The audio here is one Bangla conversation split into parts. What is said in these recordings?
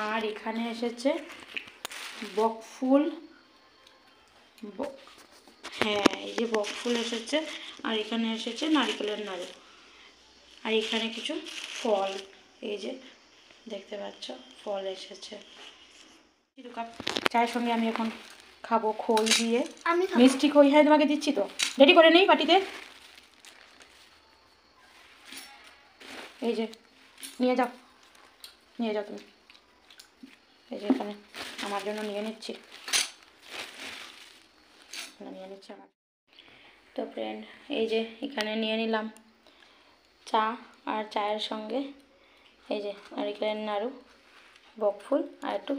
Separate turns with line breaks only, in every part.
আর এখানে এসেছে বকফুল, হ্যাঁ এই যে বকফুল এসেছে, আর এখানে এসেছে নারকেলের নাড়ু, আর এখানে কিছু ফল, এই যে দেখতে পাচ্ছ ফল এসেছে। চায়ের সঙ্গে আমি এখন খাবো খই দিয়ে, মিষ্টি খই। হ্যাঁ তোমাকে দিচ্ছি তো, রেডি করে নেই বাটিতে। এই যে নিয়ে যাও তুমি, এই যে এখানে আমার জন্য নিয়ে নিচ্ছি আমার। তো ফ্রেন্ড এই যে এখানে নিয়ে নিলাম চা, আর চায়ের সঙ্গে এই যে নারকেলের নাড়ু, বকফুল আর একটু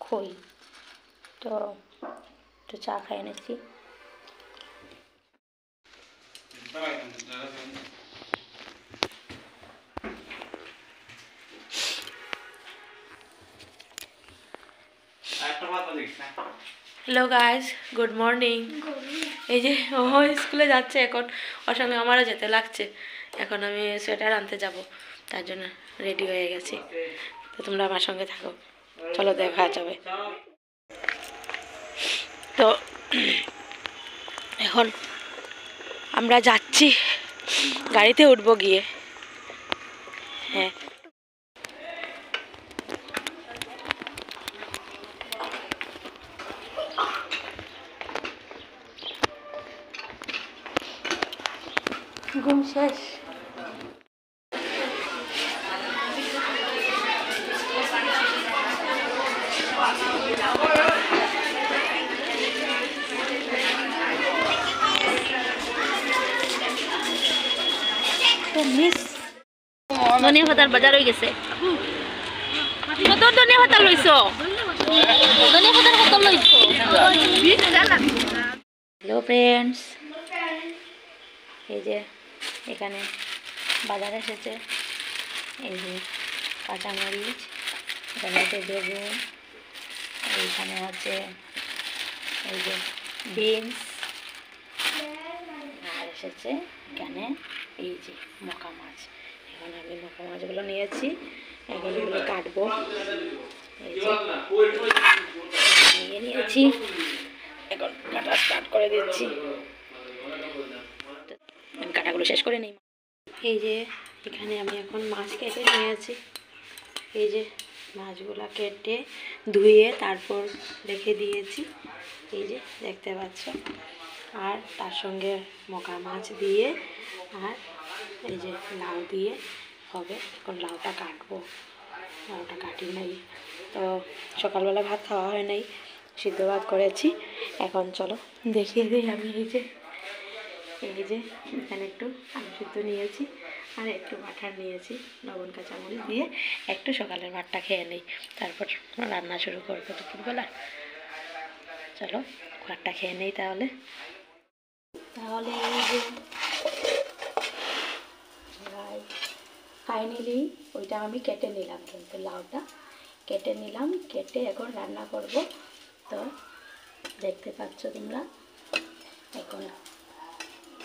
খই। তো একটু চা খাই নিচ্ছি। Hello guys, good morning. এই যে ও স্কুলে যাচ্ছে এখন, ওর সঙ্গে আমারও যেতে লাগছে। এখন আমি সোয়েটার আনতে যাব, তার জন্য রেডি হয়ে গেছি। তো তোমরা আমার সঙ্গে থাকো, চলো দেখা যাবে। তো এখন আমরা যাচ্ছি, গাড়িতে উঠবো গিয়ে। হ্যাঁ ঘুম শেষ। ধনিয়া পাতার বাজার হয়ে গেছে। কত ধনিয়া পাতা লইছ? ধনিয়া পাতার কত লইছ? হ্যালো ফ্রেন্ডস, এই যে এখানে বাজার এসেছে। এই যে কাঁচামরিচ, এখানে আছে বেগুন, এইখানে আছে এই যে বিনস, আর এসেছে এখানে এই যে মকা মাছ। এখন আমি মকা মাছগুলো নিয়েছি, এখন এগুলো কাটবো। এই যে নিয়ে নিয়েছি, এখন কাটা স্টার্ট করে দিচ্ছি। আমি কাটাগুলো শেষ করে নিই। এই যে এখানে আমি এখন মাছ কেটে নিয়েছি। এই যে মাছগুলো কেটে ধুয়ে তারপর রেখে দিয়েছি, এই যে দেখতে পাচ্ছ। আর তার সঙ্গে মকা মাছ দিয়ে আর এই যে লাউ দিয়ে হবে। এখন লাউটা কাটবো, লাউটা কাটি নাই তো, সকালবেলা ভাত খাওয়া হয় নাই, সিদ্ধ ভাত করেছি। এখন চলো দেখিয়ে দিই। আমি এই যে এখানে একটু আলু সিদ্ধ নিয়েছি, আর একটু বাটার নিয়েছি, লবণ কাঁচামরিচ দিয়ে একটু সকালের ভাতটা খেয়ে নেই, তারপর রান্না শুরু করবো দুপুরবেলা। চলো ভাতটা খেয়ে নেই তাহলে। এই যে ফাইনালি ওইটা আমি কেটে নিলাম, কিন্তু লাউটা কেটে নিলাম, কেটে এখন রান্না করব। তো দেখতে পাচ্ছ তোমরা, এখন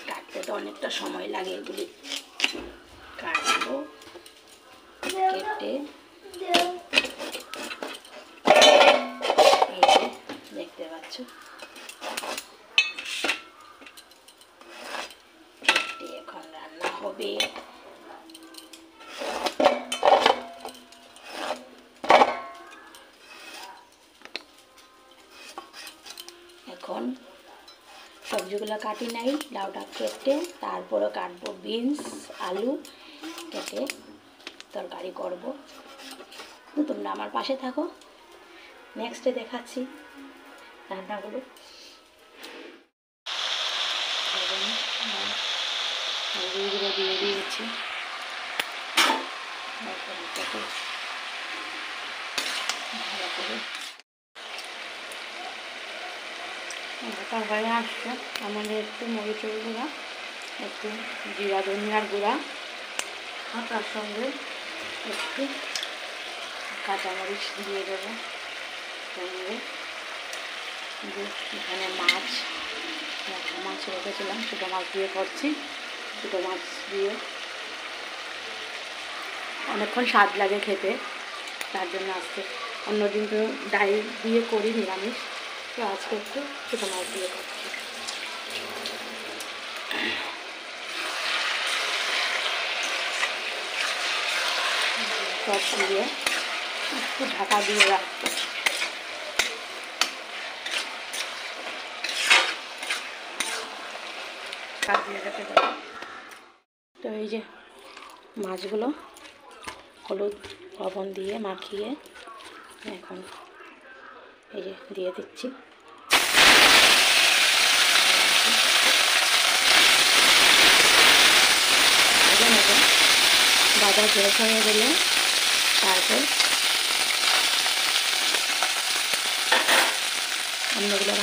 কাটতে তো অনেকটা সময় লাগে, এগুলি কাটবো কেটে। এই যে দেখতে পাচ্ছ কেটে এখন রান্না হবে। এখন সবজিগুলো কাটি নাই, লাউটা কেটে তারপরে কাটবো বিনস আলু কেটে তরকারি করব। তো তোমরা আমার পাশে থাকো, নেক্সটে দেখাচ্ছি রান্নাগুলো। হলুদগুলো দিয়ে দিয়েছি, তরকারি আসছে। আমাদের একটু মরিচের গুঁড়া, একটু জিরা ধনিয়ার গুঁড়া, আর তার সঙ্গে একটু কাঁচামরিচ দিয়ে দেবো। সঙ্গে এখানে মাছ রেখেছিলাম, ছোটো মাছ দিয়ে করছি। ছোটো মাছ দিয়ে অনেকক্ষণ স্বাদ লাগে খেতে, তার জন্য আজকে, অন্যদিন তো ডাল দিয়ে করি নিরামিষ, তো আজকে একটু ছোটো মাছ দিয়ে করছি। সব দিয়ে একটু ঢাকা দিয়ে রাখবো। দিয়ে রেখে দেবো। তো এই যে মাছগুলো হলুদ লবণ দিয়ে মাখিয়ে এখন এই যে দিয়ে দিচ্ছি। বাজার শেষ হয়ে গেলে তারপর অন্যগুলো